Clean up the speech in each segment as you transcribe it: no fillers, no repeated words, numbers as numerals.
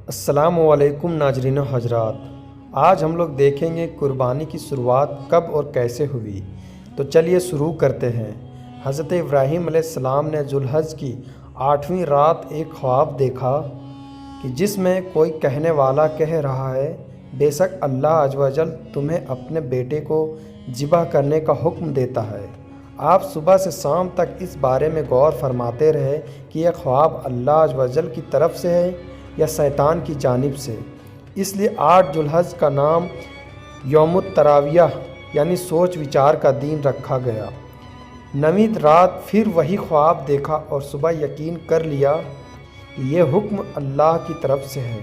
السلام علیکم ناظرین و حضرات، آج ہم لوگ دیکھیں گے قربانی کی شروعات کب اور کیسے ہوئی۔ تو چلیے شروع کرتے ہیں۔ حضرت ابراہیم علیہ السلام نے ذوالحج کی 8ویں رات ایک خواب دیکھا کہ جس میں کوئی کہنے والا کہہ رہا ہے، بے شک اللہ عز و جل تمہیں اپنے بیٹے کو ذبح کرنے کا حکم دیتا ہے۔ آپ صبح سے شام تک اس بارے میں غور فرماتے رہے کہ یہ خواب اللہ عز و جل کی طرف سے ہے یا شیطان کی جانب سے۔ اس لیے 8 ذوالحج کا نام یوم الترویہ یعنی سوچ وچار کا دن رکھا گیا۔ 9ویں رات پھر وہی خواب دیکھا اور صبح یقین کر لیا کہ یہ حکم اللہ کی طرف سے ہے۔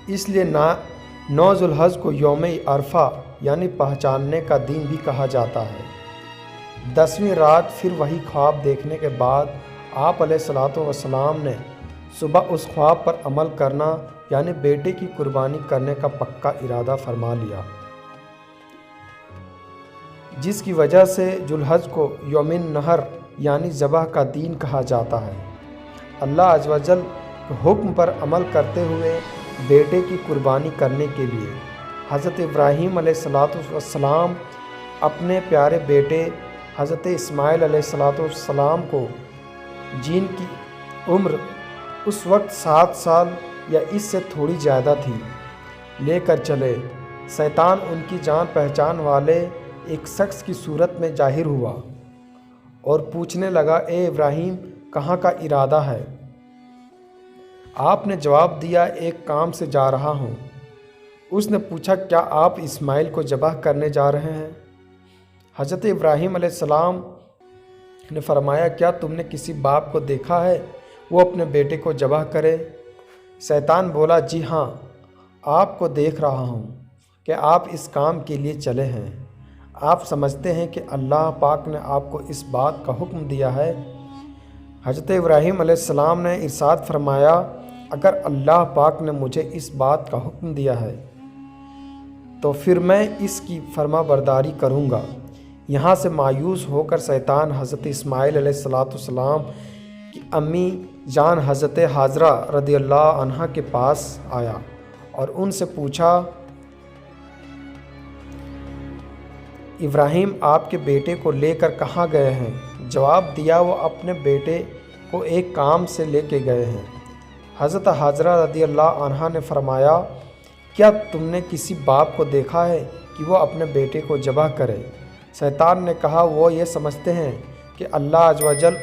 اس لیے 9 ذوالحج کو یوم عرفہ یعنی پہچاننے کا دن بھی کہا جاتا ہے۔ 10ویں رات پھر وہی خواب دیکھنے کے بعد آپ علیہ الصلوۃ والسلام نے صبح اس خواب پر عمل کرنا یعنی بیٹے کی قربانی کرنے کا پکا ارادہ فرما لیا، جس کی وجہ سے ذوالحج کو یوم النحر یعنی ذبح کا دن کہا جاتا ہے۔ اللہ عز و جل کے حکم پر عمل کرتے ہوئے بیٹے کی قربانی کرنے کے لیے حضرت ابراہیم علیہ السلام اپنے پیارے بیٹے حضرت اسماعیل علیہ السلام کو، جن کی عمر اس وقت 7 سال یا اس سے تھوڑی زیادہ تھی، لے کر چلے۔ شیطان ان کی جان پہچان والے ایک شخص کی صورت میں ظاہر ہوا اور پوچھنے لگا، اے ابراہیم کہاں کا ارادہ ہے؟ آپ نے جواب دیا، ایک کام سے جا رہا ہوں۔ اس نے پوچھا، کیا آپ اسماعیل کو ذبح کرنے جا رہے ہیں؟ حضرت ابراہیم علیہ السلام نے فرمایا، کیا تم نے کسی باپ کو دیکھا ہے وہ اپنے بیٹے کو ذبح کرے؟ شیطان بولا، جی ہاں، آپ کو دیکھ رہا ہوں کہ آپ اس کام کے لیے چلے ہیں۔ آپ سمجھتے ہیں کہ اللہ پاک نے آپ کو اس بات کا حکم دیا ہے؟ حضرت ابراہیم علیہ السلام نے ارشاد فرمایا، اگر اللہ پاک نے مجھے اس بات کا حکم دیا ہے تو پھر میں اس کی فرما برداری کروں گا۔ یہاں سے مایوس ہو کر شیطان حضرت اسماعیل علیہ السلام کی امی جان حضرت حاجرہ رضی اللہ عنہا کے پاس آیا اور ان سے پوچھا، ابراہیم آپ کے بیٹے کو لے کر کہاں گئے ہیں؟ جواب دیا، وہ اپنے بیٹے کو ایک کام سے لے کے گئے ہیں۔ حضرت حاجرہ رضی اللہ عنہا نے فرمایا، کیا تم نے کسی باپ کو دیکھا ہے کہ وہ اپنے بیٹے کو ذبح کرے؟ شیطان نے کہا، وہ یہ سمجھتے ہیں کہ اللہ عز و جل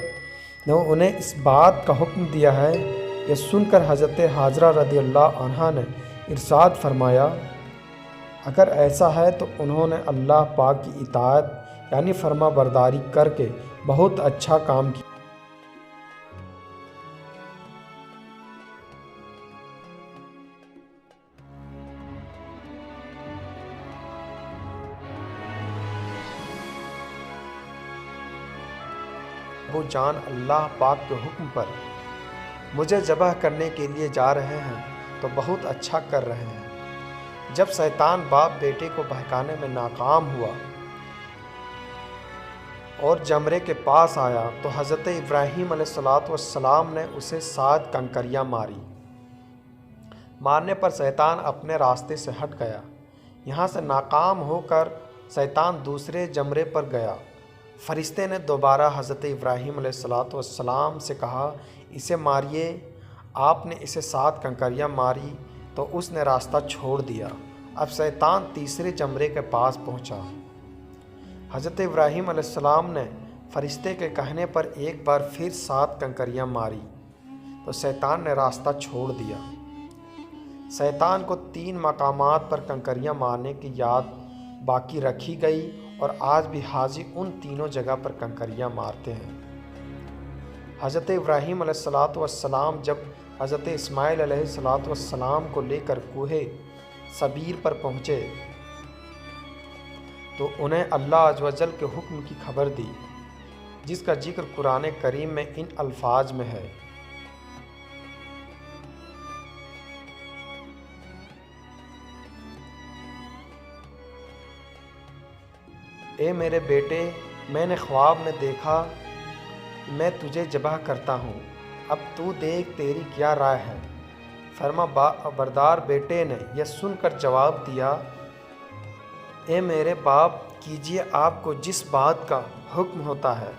نے انہیں اس بات کا حکم دیا ہے۔ یہ سن کر حضرت حاجرہ رضی اللہ عنہا نے ارشاد فرمایا، اگر ایسا ہے تو انہوں نے اللہ پاک کی اطاعت یعنی فرما برداری کر کے بہت اچھا کام کیا۔ ابو جان اللہ پاک کے حکم پر مجھے ذبح کرنے کے لیے جا رہے ہیں تو بہت اچھا کر رہے ہیں۔ جب شیطان باپ بیٹے کو بہکانے میں ناکام ہوا اور جمرے کے پاس آیا تو حضرت ابراہیم علیہ السلام نے اسے 7 کنکریاں مارنے پر شیطان اپنے راستے سے ہٹ گیا۔ یہاں سے ناکام ہو کر شیطان دوسرے جمرے پر گیا۔ فرشتے نے دوبارہ حضرت ابراہیم علیہ السلام سے کہا، اسے ماریے۔ آپ نے اسے 7 کنکریاں ماری تو اس نے راستہ چھوڑ دیا۔ اب شیطان تیسرے جمرے کے پاس پہنچا۔ حضرت ابراہیم علیہ السلام نے فرشتے کے کہنے پر ایک بار پھر 7 کنکریاں ماری تو شیطان نے راستہ چھوڑ دیا۔ شیطان کو 3 مقامات پر کنکریاں مارنے کی یاد باقی رکھی گئی اور آج بھی حاجی ان تینوں جگہ پر کنکریاں مارتے ہیں۔ حضرت ابراہیم علیہ السلام جب حضرت اسماعیل علیہ السلام کو لے کر کوہ صبیر پر پہنچے تو انہیں اللہ عز و جل کے حکم کی خبر دی، جس کا ذکر قرآن کریم میں ان الفاظ میں ہے، اے میرے بیٹے، میں نے خواب میں دیکھا میں تجھے ذبح کرتا ہوں، اب تو دیکھ تیری کیا رائے ہے؟ فرما بردار بیٹے نے یہ سن کر جواب دیا، اے میرے باپ، کیجیے آپ کو جس بات کا حکم ہوتا ہے۔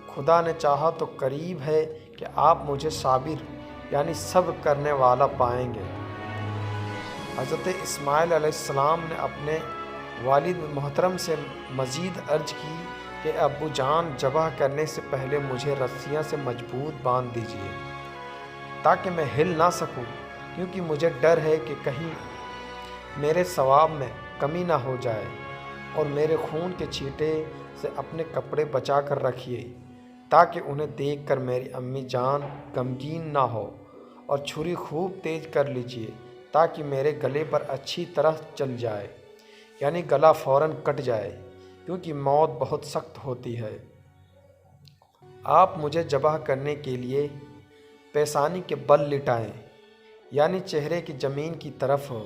خدا نے چاہا تو قریب ہے کہ آپ مجھے صابر یعنی صبر کرنے والا پائیں گے۔ حضرت اسماعیل علیہ السلام نے اپنے والد محترم سے مزید عرض کی کہ ابو جان، ذبح کرنے سے پہلے مجھے رسیاں سے مضبوط باندھ دیجیے تاکہ میں ہل نہ سکوں، کیونکہ مجھے ڈر ہے کہ کہیں میرے ثواب میں کمی نہ ہو جائے، اور میرے خون کے چھینٹے سے اپنے کپڑے بچا کر رکھیے تاکہ انہیں دیکھ کر میری امی جان غمگین نہ ہو، اور چھری خوب تیز کر لیجیے تاکہ میرے گلے پر اچھی طرح چل جائے، یعنی گلا فوراً کٹ جائے، کیونکہ موت بہت سخت ہوتی ہے۔ آپ مجھے ذبح کرنے کے لیے پیشانی کے بل لٹائیں، یعنی چہرے کی زمین کی طرف ہو،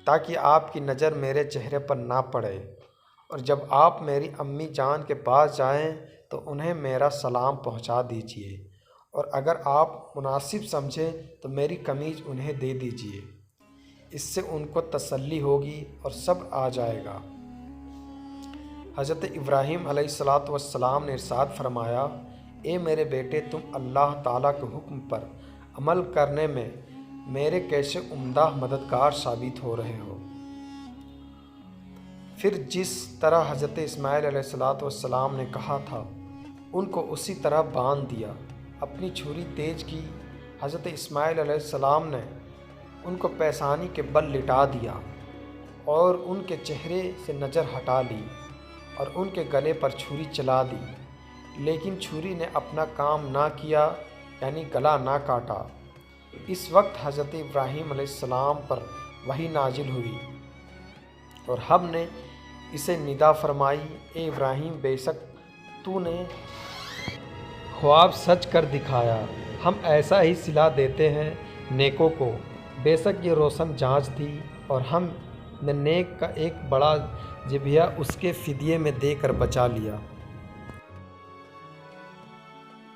تاکہ آپ کی نظر میرے چہرے پر نہ پڑے، اور جب آپ میری امی جان کے پاس جائیں تو انہیں میرا سلام پہنچا دیجیے، اور اگر آپ مناسب سمجھیں تو میری قمیض انہیں دے دیجیے، اس سے ان کو تسلی ہوگی اور صبر آ جائے گا۔ حضرت ابراہیم علیہ السلام نے ارشاد فرمایا، اے میرے بیٹے، تم اللہ تعالیٰ کے حکم پر عمل کرنے میں میرے کیسے عمدہ مددگار ثابت ہو رہے ہو۔ پھر جس طرح حضرت اسماعیل علیہ السلام نے کہا تھا ان کو اسی طرح باندھ دیا۔ اپنی چھری تیز کی، حضرت اسماعیل علیہ السلام نے ان کو پیشانی کے بل لٹا دیا اور ان کے چہرے سے نظر ہٹا لی اور ان کے گلے پر چھری چلا دی، لیکن چھری نے اپنا کام نہ کیا، یعنی گلا نہ کاٹا۔ اس وقت حضرت ابراہیم علیہ السلام پر وحی نازل ہوئی اور ہم نے اسے ندا فرمائی، اے ابراہیم، بے شک تو نے خواب سچ کر دکھایا، ہم ایسا ہی صلہ دیتے ہیں نیکوں کو۔ بے شک یہ روشن جانچ تھی، اور ہم نے نیک کا ایک بڑا ذبیحہ اس کے فدیے میں دے کر بچا لیا۔